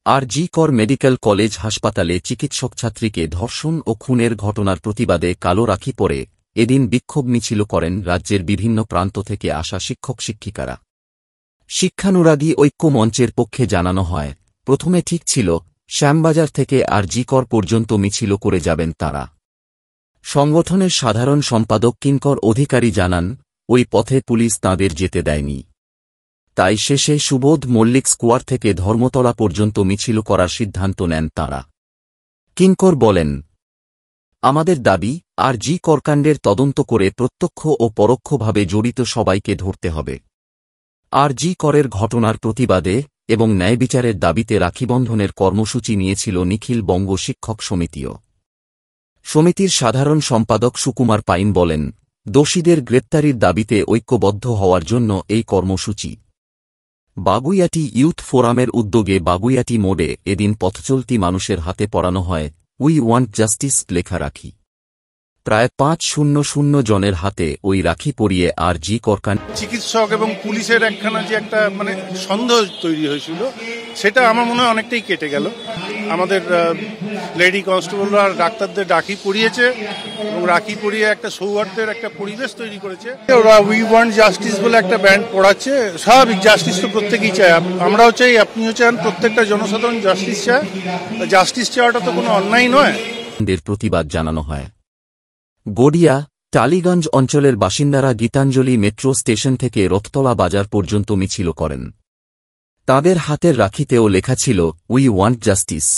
আর.জি. কর medical college হাসপাতালে চিকিৎসক ছাত্রীকে ধর্ষণ ও খুনের ঘটনার প্রতিবাদে কালো রাখি পরে এদিন বিক্ষোভ মিছিল করেন রাজ্যের বিভিন্ন প্রান্ত থেকে আসা শিক্ষক-শিক্ষিকারা। শিক্ষানুরাগী ঐক্য মঞ্চের পক্ষে জানানো হয়, প্রথমে ঠিক ছিল শ্যামবাজার থেকে আর.জি. কর পর্যন্ত মিছিল করে যাবেন তাঁরা। সংগঠনের সাধারণ সম্পাদক কিঙ্কর অধিকারী জানান, ওই পথে পুলিশ তাঁদের যেতে দেয়নি। তাই শেষে সুবোধ মল্লিক স্কোয়ার থেকে ধর্মতলা পর্যন্ত মিছিল করার সিদ্ধান্ত নেন তাঁরা। কিঙ্কর বলেন, আমাদের দাবি, আর.জি. করকাণ্ডের তদন্ত করে প্রত্যক্ষ ও পরোক্ষভাবে জড়িত সবাইকে ধরতে হবে। আর.জি. করের ঘটনার প্রতিবাদে এবং ন্যায়বিচারের দাবিতে রাখিবন্ধনের কর্মসূচি নিয়েছিল নিখিল বঙ্গ শিক্ষক সমিতিও। সমিতির সাধারণ সম্পাদক সুকুমার পাইন বলেন, দোষীদের গ্রেপ্তারির দাবিতে ঐক্যবদ্ধ হওয়ার জন্য এই কর্মসূচি। বাগুইয়াটি ইউথ ফোরামের উদ্যোগে বাগুইয়াটি মোড়ে এদিন পথচলতি মানুষের হাতে পরানো হয় উই ওয়ান্ট জাস্টিস লেখা রাখি। প্রায় ৫০০ জনের হাতে ওই রাখি পরিয়ে আর.জি. করকাণ্ড চিকিৎসক এবং পুলিশের একখানা যে একটা সন্দেহ তৈরি হয়েছিল, সেটা আমার মনে হয় অনেকটাই কেটে গেল। আমাদের লেডি কনস্টেবলরা ডাক্তারদের রাখি পরিয়েছে এবং রাখি পরিয়ে একটা সৌহার্দ্যের একটা পরিবেশ তৈরি করেছে। ওরা উই ওয়ান্ট জাস্টিস বলে একটা ব্যান্ড পড়াচ্ছে। স্বাভাবিক, জাস্টিস তো প্রত্যেকেই চায়, আমরাও চাই, আপনিও চান, প্রত্যেকটা জনসাধারণ জাস্টিস চায়। জাস্টিস চাওয়াটা তো কোনো অন্যায় নয়। প্রতিবাদ জানানো হয়। গড়িয়া, টালিগঞ্জ অঞ্চলের বাসিন্দারা গীতাঞ্জলি মেট্রো স্টেশন থেকে রথতলা বাজার পর্যন্ত মিছিল করেন। তাঁদের হাতের রাখিতেও লেখা ছিল উই ওয়ান্ট জাস্টিস।